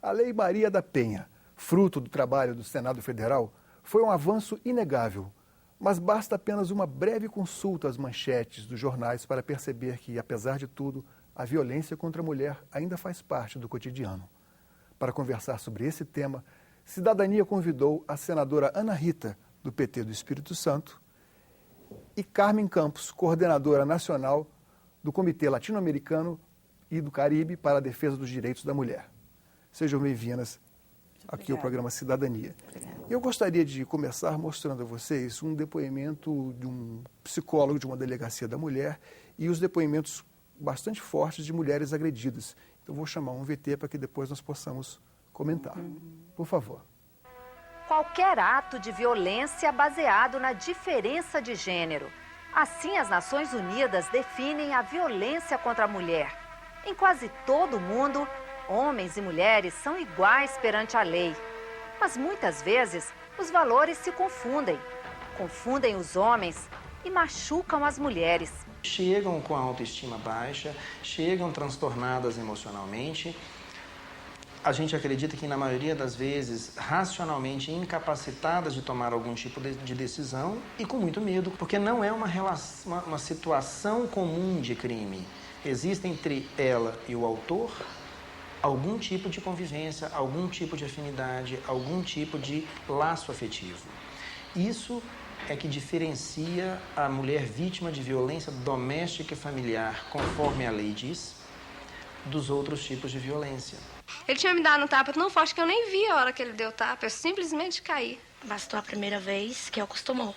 A Lei Maria da Penha, fruto do trabalho do Senado Federal, foi um avanço inegável, mas basta apenas uma breve consulta às manchetes dos jornais para perceber que, apesar de tudo, a violência contra a mulher ainda faz parte do cotidiano. Para conversar sobre esse tema, Cidadania convidou a senadora Ana Rita, do PT do Espírito Santo, e Carmen Campos, coordenadora nacional do Comitê Latino-Americano e do Caribe para a Defesa dos Direitos da Mulher. Sejam bem-vindas aqui ao programa Cidadania. Obrigada. Eu gostaria de começar mostrando a vocês um depoimento de um psicólogo de uma delegacia da mulher e os depoimentos bastante fortes de mulheres agredidas. Então, vou chamar um VT para que depois nós possamos comentar. Por favor. Qualquer ato de violência baseado na diferença de gênero. Assim, as Nações Unidas definem a violência contra a mulher. Em quase todo o mundo, homens e mulheres são iguais perante a lei. Mas muitas vezes, os valores se confundem. Confundem os homens e machucam as mulheres. Chegam com a autoestima baixa, chegam transtornadas emocionalmente. A gente acredita que, na maioria das vezes, racionalmente incapacitadas de tomar algum tipo de decisão e com muito medo, porque não é uma situação comum de crime. Existe entre ela e o autor algum tipo de convivência, algum tipo de afinidade, algum tipo de laço afetivo. Isso é que diferencia a mulher vítima de violência doméstica e familiar, conforme a lei diz, dos outros tipos de violência. Ele tinha me dado um tapa tão forte que eu nem vi a hora que ele deu o tapa, eu simplesmente caí. Bastou a primeira vez que acostumou.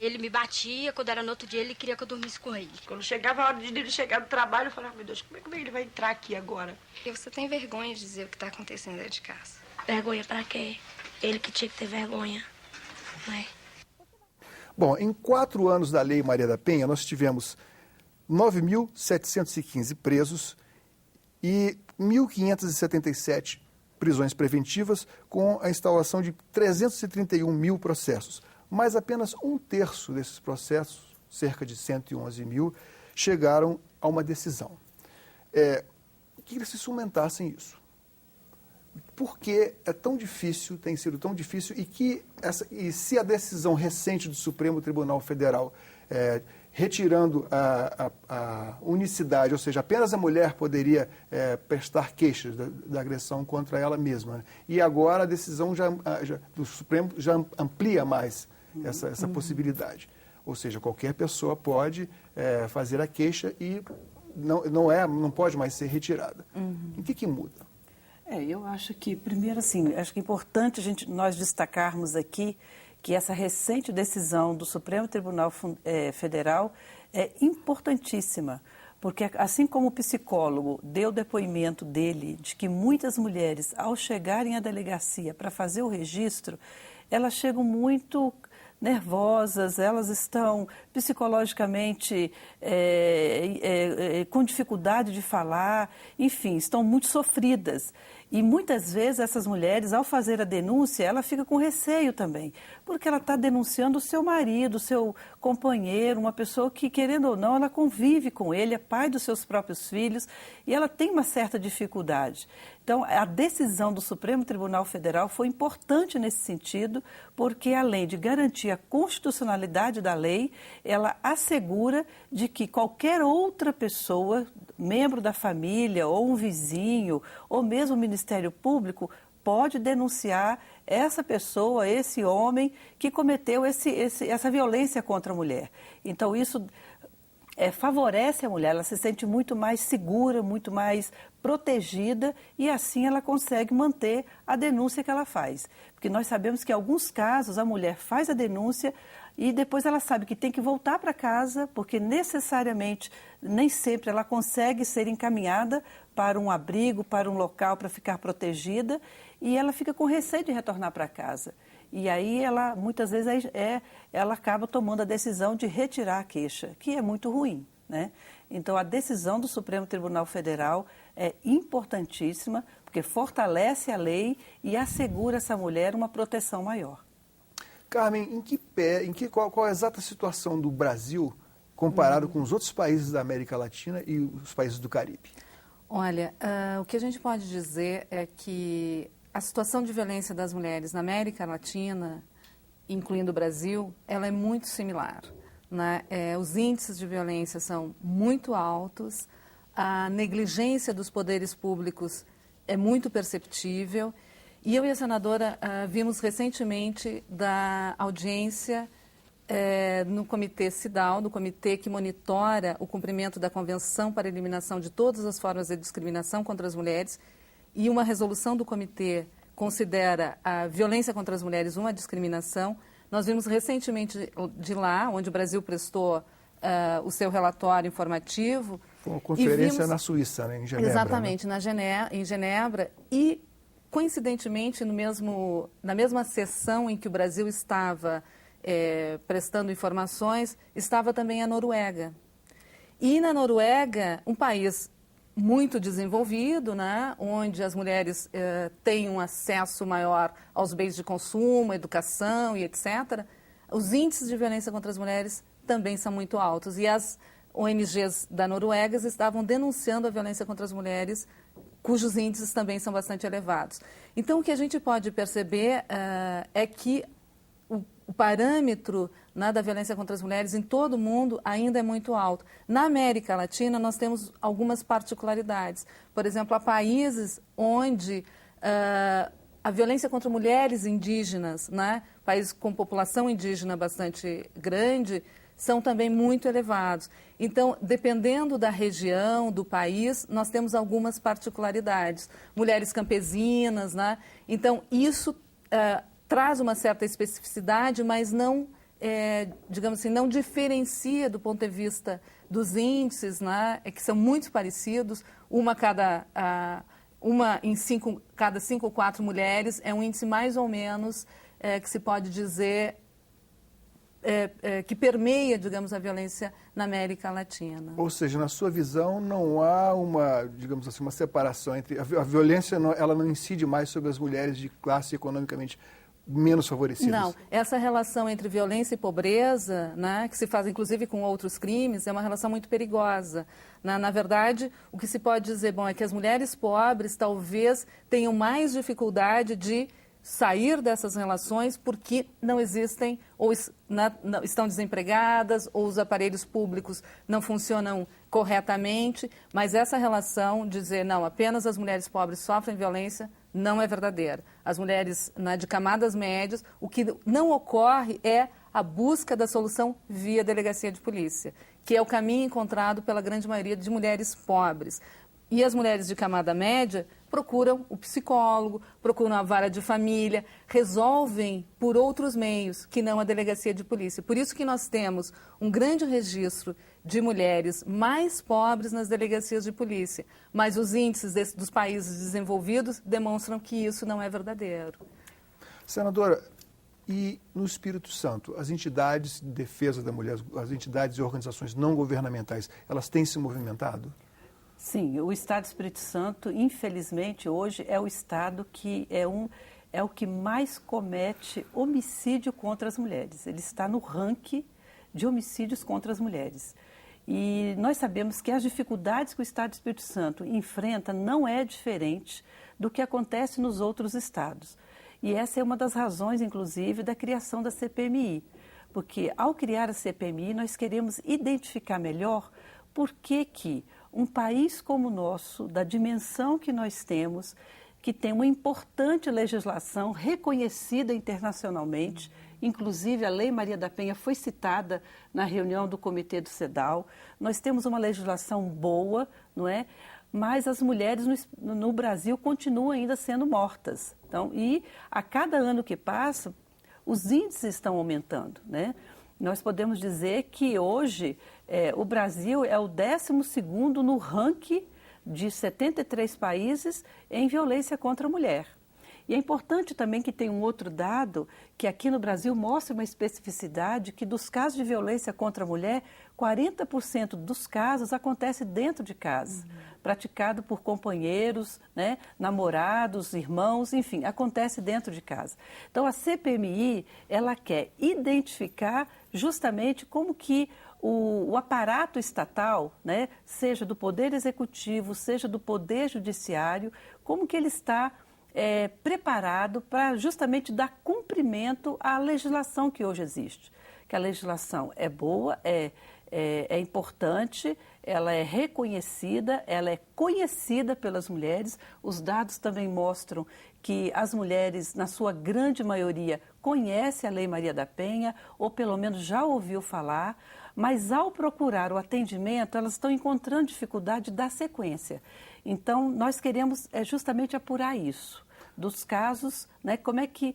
Ele me batia, quando era no outro dia ele queria que eu dormisse com ele. Quando chegava a hora de ele chegar do trabalho, eu falava, meu Deus, como é que ele vai entrar aqui agora? E você tem vergonha de dizer o que está acontecendo dentro de casa? Vergonha pra quê? Ele que tinha que ter vergonha, não é? Bom, em 4 anos da Lei Maria da Penha, nós tivemos 9.715 presos e 1.577 prisões preventivas, com a instauração de 331 mil processos. Mas apenas 1/3 desses processos, cerca de 111 mil, chegaram a uma decisão. Queria que vocês comentassem isso. Por que é tão difícil, tem sido tão difícil, e se a decisão recente do Supremo Tribunal Federal, retirando a unicidade, ou seja, apenas a mulher poderia prestar queixas da agressão contra ela mesma, né? E agora a decisão do Supremo já amplia mais essa possibilidade. Ou seja, qualquer pessoa pode fazer a queixa e não pode mais ser retirada. O que muda? Eu acho que, primeiro, assim, acho que é importante nós destacarmos aqui que essa recente decisão do Supremo Tribunal Federal é importantíssima, porque assim como o psicólogo deu depoimento dele de que muitas mulheres, ao chegarem à delegacia para fazer o registro, elas chegam muito nervosas, elas estão psicologicamente com dificuldade de falar, enfim, estão muito sofridas. E muitas vezes essas mulheres, ao fazer a denúncia, ela fica com receio também, porque ela está denunciando o seu marido, o seu companheiro, uma pessoa que, querendo ou não, ela convive com ele, é pai dos seus próprios filhos, e ela tem uma certa dificuldade. Então, a decisão do Supremo Tribunal Federal foi importante nesse sentido, porque além de garantir a constitucionalidade da lei, ela assegura de que qualquer outra pessoa, membro da família, ou um vizinho, ou mesmo o Ministério Público, pode denunciar essa pessoa, esse homem que cometeu essa violência contra a mulher. Então, isso favorece a mulher, ela se sente muito mais segura, muito mais protegida e assim ela consegue manter a denúncia que ela faz. Porque nós sabemos que em alguns casos a mulher faz a denúncia e depois ela sabe que tem que voltar para casa, porque necessariamente, nem sempre ela consegue ser encaminhada para um abrigo, para um local para ficar protegida e ela fica com receio de retornar para casa. E aí ela, muitas vezes, ela acaba tomando a decisão de retirar a queixa, que é muito ruim, né? Então, a decisão do Supremo Tribunal Federal é importantíssima, porque fortalece a lei e assegura a essa mulher uma proteção maior. Carmen, qual é a exata situação do Brasil comparado com os outros países da América Latina e os países do Caribe? Olha, o que a gente pode dizer é que a situação de violência das mulheres na América Latina, incluindo o Brasil, ela é muito similar, né? Os índices de violência são muito altos, a negligência dos poderes públicos é muito perceptível. E eu e a senadora vimos recentemente da audiência no Comitê CIDAW, do comitê que monitora o cumprimento da Convenção para a Eliminação de Todas as Formas de Discriminação contra as Mulheres, e uma resolução do comitê considera a violência contra as mulheres uma discriminação. Nós vimos recentemente de lá, onde o Brasil prestou o seu relatório informativo. Foi uma conferência na Suíça, né, em Genebra. Exatamente, né? em Genebra. E, coincidentemente, na mesma sessão em que o Brasil estava prestando informações, estava também a Noruega. E na Noruega, um país muito desenvolvido, né, onde as mulheres têm um acesso maior aos bens de consumo, educação e etc., os índices de violência contra as mulheres também são muito altos. E as ONGs da Noruega estavam denunciando a violência contra as mulheres, cujos índices também são bastante elevados. Então, o que a gente pode perceber é que o parâmetro, né, da violência contra as mulheres em todo o mundo ainda é muito alto. Na América Latina, nós temos algumas particularidades. Por exemplo, há países onde a violência contra mulheres indígenas, né, países com população indígena bastante grande, são também muito elevados. Então, dependendo da região, do país, nós temos algumas particularidades. Mulheres campesinas, né? Então, isso traz uma certa especificidade, mas não, digamos assim, não diferencia do ponto de vista dos índices, né, que são muito parecidos. Uma em cada 5 ou 4 mulheres é um índice mais ou menos que se pode dizer que permeia, digamos, a violência na América Latina. Ou seja, na sua visão, não há uma, digamos assim, uma separação entre... A violência ela não incide mais sobre as mulheres de classe economicamente menos favorecidas? Não. Essa relação entre violência e pobreza, né, que se faz inclusive com outros crimes, é uma relação muito perigosa. Na verdade, o que se pode dizer, bom, é que as mulheres pobres talvez tenham mais dificuldade de sair dessas relações porque não existem ou estão desempregadas ou os aparelhos públicos não funcionam corretamente, mas essa relação, dizer, não, apenas as mulheres pobres sofrem violência, não é verdadeira. As mulheres de camadas médias, o que não ocorre é a busca da solução via delegacia de polícia, que é o caminho encontrado pela grande maioria de mulheres pobres. E as mulheres de camada média procuram o psicólogo, procuram a vara de família, resolvem por outros meios que não a delegacia de polícia. Por isso que nós temos um grande registro de mulheres mais pobres nas delegacias de polícia, mas os índices dos países desenvolvidos demonstram que isso não é verdadeiro. Senadora, e no Espírito Santo, as entidades de defesa da mulher, as entidades e organizações não governamentais, elas têm se movimentado? Sim, o Estado do Espírito Santo, infelizmente, hoje é o Estado que é o que mais comete homicídio contra as mulheres. Ele está no ranking de homicídios contra as mulheres. E nós sabemos que as dificuldades que o Estado do Espírito Santo enfrenta não é diferente do que acontece nos outros estados. E essa é uma das razões, inclusive, da criação da CPMI. Porque ao criar a CPMI, nós queremos identificar melhor por que um país como o nosso, da dimensão que nós temos, que tem uma importante legislação reconhecida internacionalmente, inclusive a Lei Maria da Penha foi citada na reunião do Comitê do CIDAW, nós temos uma legislação boa, não é? Mas as mulheres no Brasil continuam ainda sendo mortas. Então, e a cada ano que passa, os índices estão aumentando, né? Nós podemos dizer que hoje o Brasil é o 12º no ranking de 73 países em violência contra a mulher. E é importante também que tem um outro dado que aqui no Brasil mostra uma especificidade que dos casos de violência contra a mulher, 40% dos casos acontece dentro de casa, praticado por companheiros, né, namorados, irmãos, enfim, acontece dentro de casa. Então a CPMI, ela quer identificar justamente como que o aparato estatal, né, seja do Poder Executivo, seja do Poder Judiciário, como que ele está preparado para justamente dar cumprimento à legislação que hoje existe. Que a legislação é boa, é importante, ela é reconhecida, ela é conhecida pelas mulheres. Os dados também mostram que as mulheres, na sua grande maioria, conhecem a Lei Maria da Penha, ou pelo menos já ouviu falar, mas ao procurar o atendimento, elas estão encontrando dificuldade da sequência. Então, nós queremos justamente apurar isso. Dos casos, né, como é que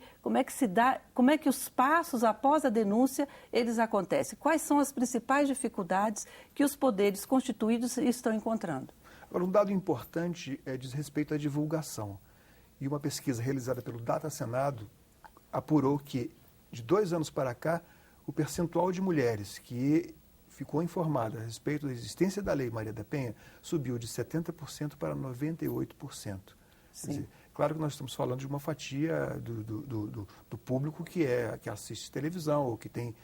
se dá, como é que os passos após a denúncia eles acontecem? Quais são as principais dificuldades que os poderes constituídos estão encontrando? Agora, um dado importante diz respeito à divulgação. E uma pesquisa realizada pelo Data Senado apurou que, de 2 anos para cá, o percentual de mulheres que ficou informada a respeito da existência da Lei Maria da Penha subiu de 70% para 98%. Sim. Quer dizer, claro que nós estamos falando de uma fatia do público que assiste televisão, ou que tem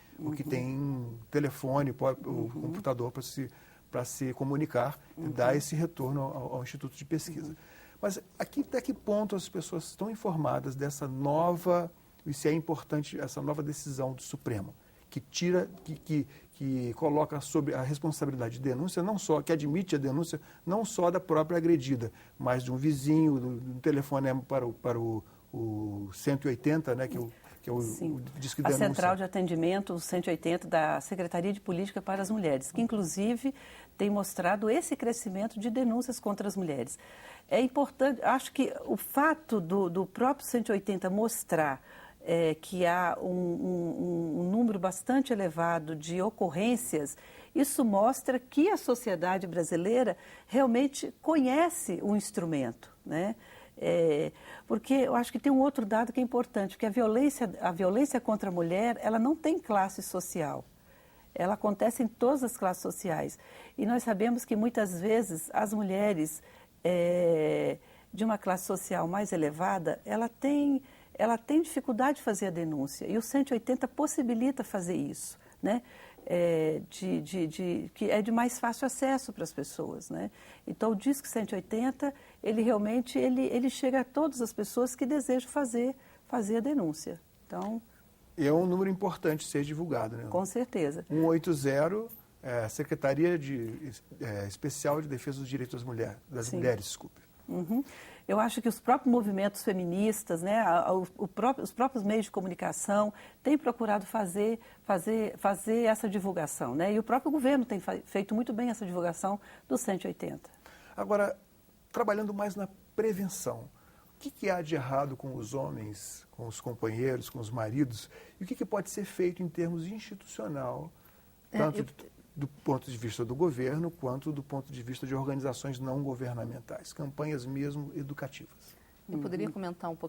telefone, ou computador para se comunicar e dar esse retorno ao Instituto de Pesquisa. Mas até que ponto as pessoas estão informadas dessa nova, e se é importante, essa nova decisão do Supremo, que coloca sobre a responsabilidade de denúncia, não só, que admite a denúncia não só da própria agredida, mas de um vizinho, do telefonema para o 180, né, que é o Disque Denúncia. A Central de Atendimento, o 180 da Secretaria de Política para as Mulheres, que inclusive tem mostrado esse crescimento de denúncias contra as mulheres. É importante, acho que o fato do próprio 180 mostrar que há um número bastante elevado de ocorrências, isso mostra que a sociedade brasileira realmente conhece o instrumento, né? Porque eu acho que tem um outro dado que é importante, que a violência contra a mulher, ela não tem classe social. Ela acontece em todas as classes sociais. E nós sabemos que muitas vezes as mulheres de uma classe social mais elevada, ela tem dificuldade de fazer a denúncia, e o 180 possibilita fazer isso, né? Que é de mais fácil acesso para as pessoas, né? Então, o Disque 180, ele realmente chega a todas as pessoas que desejam fazer a denúncia. Então, é um número importante ser divulgado, né? Com certeza. 180, Secretaria Especial de Defesa dos Direitos das Mulheres, desculpe. Uhum. Eu acho que os próprios movimentos feministas, né, os próprios meios de comunicação têm procurado fazer essa divulgação, né? E o próprio governo tem feito muito bem essa divulgação do 180. Agora, trabalhando mais na prevenção, o que há de errado com os homens, com os companheiros, com os maridos, e o que pode ser feito em termos institucional, tanto do ponto de vista do governo, quanto do ponto de vista de organizações não governamentais, campanhas mesmo educativas? Eu poderia comentar um pouquinho